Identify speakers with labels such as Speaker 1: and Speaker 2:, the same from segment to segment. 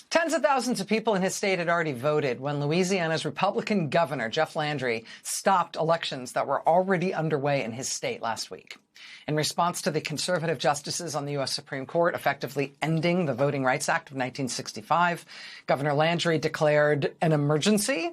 Speaker 1: Tens of thousands of people in his state had already voted when Louisiana's Republican governor, Jeff Landry, stopped elections that were already underway in his state last week. In response to the conservative justices on the U.S. Supreme Court effectively ending the Voting Rights Act of 1965, Governor Landry declared an emergency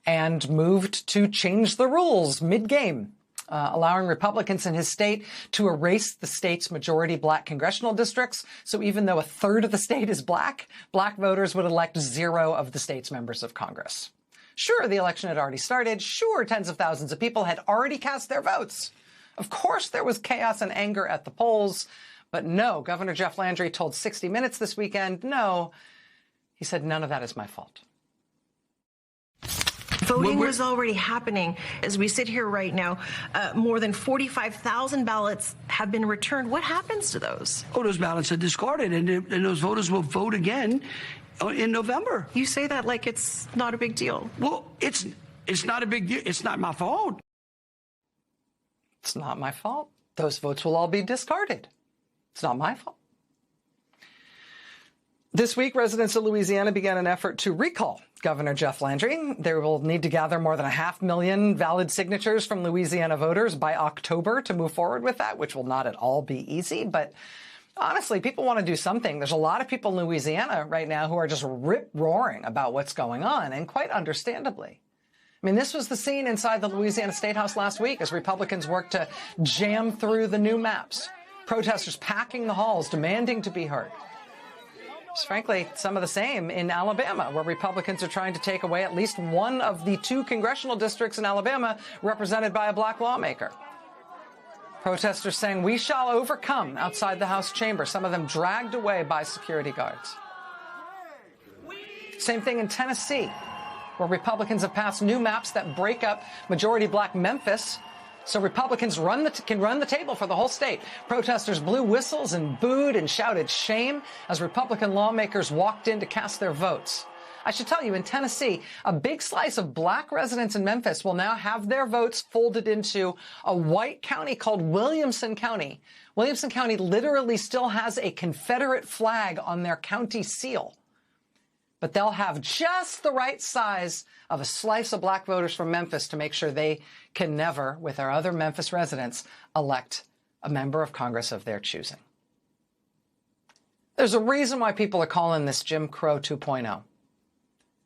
Speaker 1: and moved to change the rules mid-game, allowing Republicans in his state to erase the state's majority black congressional districts. So even though a third of the state is black voters would elect 0 of the state's members of Congress. Sure, the election had already started. Sure, tens of thousands of people had already cast their votes. Of course, there was chaos and anger at the polls. But no, Governor Jeff Landry told 60 Minutes this weekend, no, he said, none of that is my fault.
Speaker 2: Voting was already happening. As we sit here right now, more than 45,000 ballots have been returned. What happens to those?
Speaker 3: Oh, those ballots are discarded, and those voters will vote again in November.
Speaker 2: You say that like it's not a big deal.
Speaker 3: Well, it's not a big deal. It's not my fault.
Speaker 1: It's not my fault. Those votes will all be discarded. It's not my fault. This week, residents of Louisiana began an effort to recall Governor Jeff Landry. They will need to gather more than 500,000 valid signatures from Louisiana voters by October to move forward with that, which will not at all be easy. But honestly, people want to do something. There's a lot of people in Louisiana right now who are just rip-roaring about what's going on, and quite understandably. I mean, this was the scene inside the Louisiana State House last week as Republicans worked to jam through the new maps. Protesters packing the halls, demanding to be heard. It's frankly some of the same in Alabama, where Republicans are trying to take away at least one of the 2 congressional districts in Alabama represented by a black lawmaker. Protesters saying, "We shall overcome," outside the House chamber, some of them dragged away by security guards. Same thing in Tennessee, where Republicans have passed new maps that break up majority black Memphis so Republicans can run the table for the whole state. Protesters blew whistles and booed and shouted shame as Republican lawmakers walked in to cast their votes. I should tell you, in Tennessee, a big slice of black residents in Memphis will now have their votes folded into a white county called Williamson County. Williamson County literally still has a Confederate flag on their county seal. But they'll have just the right size of a slice of black voters from Memphis to make sure they can never, with our other Memphis residents, elect a member of Congress of their choosing. There's a reason why people are calling this Jim Crow 2.0.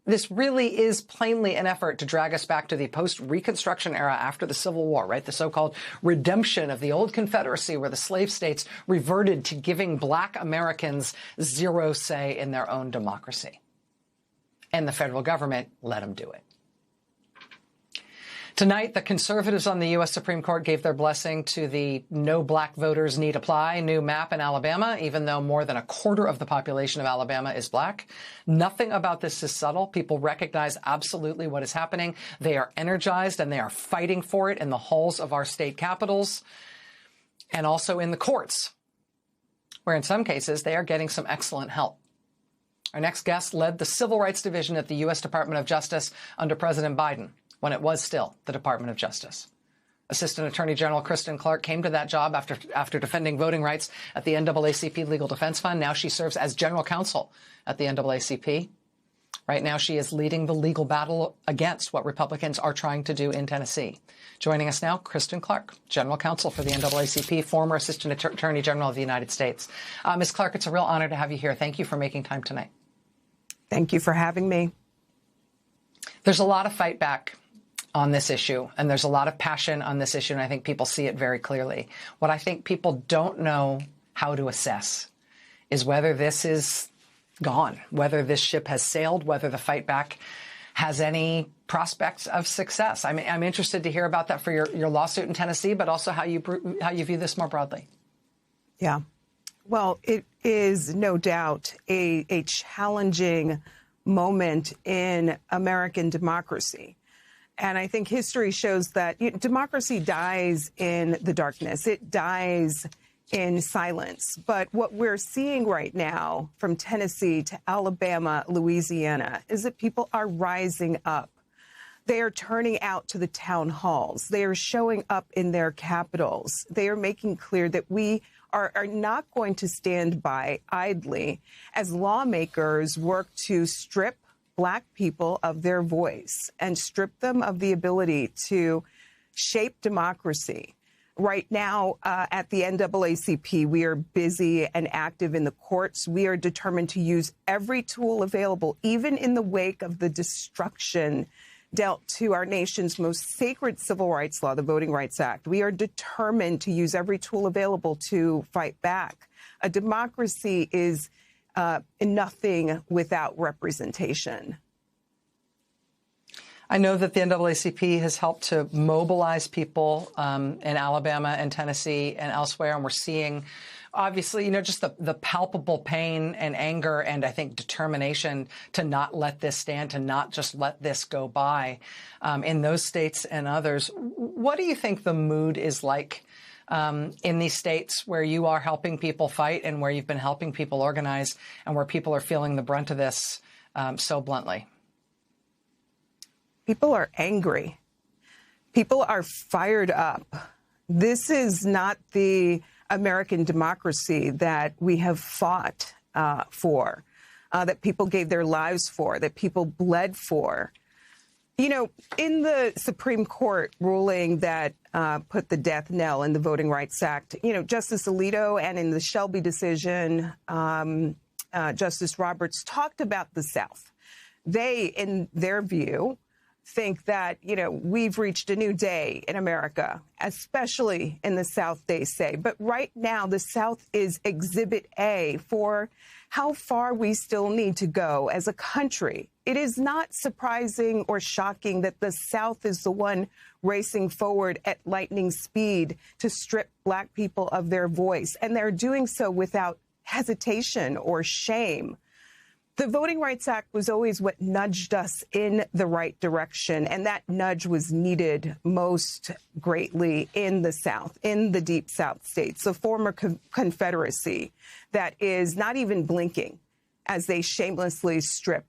Speaker 1: This really is plainly an effort to drag us back to the post-Reconstruction era after the Civil War, right? The so-called redemption of the old Confederacy, where the slave states reverted to giving black Americans 0 say in their own democracy. And the federal government let them do it. Tonight, the conservatives on the U.S. Supreme Court gave their blessing to the No Black Voters Need Apply new map in Alabama, even though more than a quarter of the population of Alabama is black. Nothing about this is subtle. People recognize absolutely what is happening. They are energized and they are fighting for it in the halls of our state capitals and also in the courts, where in some cases they are getting some excellent help. Our next guest led the Civil Rights Division at the U.S. Department of Justice under President Biden, when it was still the Department of Justice. Assistant Attorney General Kristen Clarke came to that job after defending voting rights at the NAACP Legal Defense Fund. Now she serves as general counsel at the NAACP. Right now, she is leading the legal battle against what Republicans are trying to do in Tennessee. Joining us now, Kristen Clarke, general counsel for the NAACP, former Assistant Attorney General of the United States. Ms. Clarke, it's a real honor to have you here. Thank you for making time tonight.
Speaker 4: Thank you for having me.
Speaker 1: There's a lot of fight back on this issue, and there's a lot of passion on this issue, and I think people see it very clearly. What I think people don't know how to assess is whether this is gone, whether this ship has sailed, whether the fight back has any prospects of success. I'm interested to hear about that for your lawsuit in Tennessee, but also how you view this more broadly.
Speaker 4: Yeah. Well, it is no doubt a challenging moment in American democracy. And I think history shows that democracy dies in the darkness. It dies in silence. But what we're seeing right now from Tennessee to Alabama, Louisiana, is that people are rising up. They are turning out to the town halls. They are showing up in their capitals. They are making clear that we are not going to stand by idly as lawmakers work to strip Black people of their voice and strip them of the ability to shape democracy. Right now, at the NAACP, we are busy and active in the courts. We are determined to use every tool available, even in the wake of the destruction dealt to our nation's most sacred civil rights law, the Voting Rights Act. We are determined to use every tool available to fight back. A democracy is nothing without representation.
Speaker 1: I know that the NAACP has helped to mobilize people in Alabama and Tennessee and elsewhere, and we're seeing, obviously, just the palpable pain and anger and, I think, determination to not let this stand, to not just let this go by in those states and others. What do you think the mood is like in these states where you are helping people fight and where you've been helping people organize and where people are feeling the brunt of this so bluntly?
Speaker 4: People are angry. People are fired up. This is not the American democracy that we have fought for, that people gave their lives for, that people bled for. In the Supreme Court ruling that put the death knell in the Voting Rights Act, Justice Alito and in the Shelby decision, Justice Roberts talked about the South. They, in their view, think that, we've reached a new day in America, especially in the South, they say. But right now, the South is Exhibit A for how far we still need to go as a country. It is not surprising or shocking that the South is the one racing forward at lightning speed to strip Black people of their voice. And they're doing so without hesitation or shame. The Voting Rights Act was always what nudged us in the right direction, and that nudge was needed most greatly in the South, in the Deep South states, the former Confederacy that is not even blinking as they shamelessly strip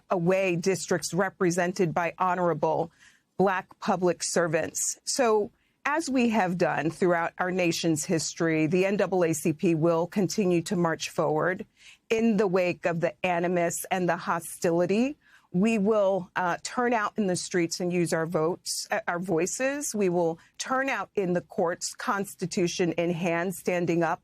Speaker 4: away districts represented by honorable Black public servants. So, as we have done throughout our nation's history, the NAACP will continue to march forward in the wake of the animus and the hostility. We will turn out in the streets and use our voices. We will turn out in the courts, Constitution in hand, standing up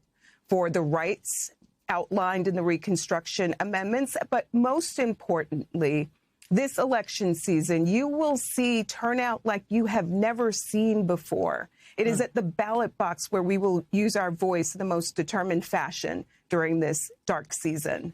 Speaker 4: for the rights outlined in the Reconstruction Amendments. But most importantly, this election season, you will see turnout like you have never seen before. It is at the ballot box where we will use our voice in the most determined fashion during this dark season.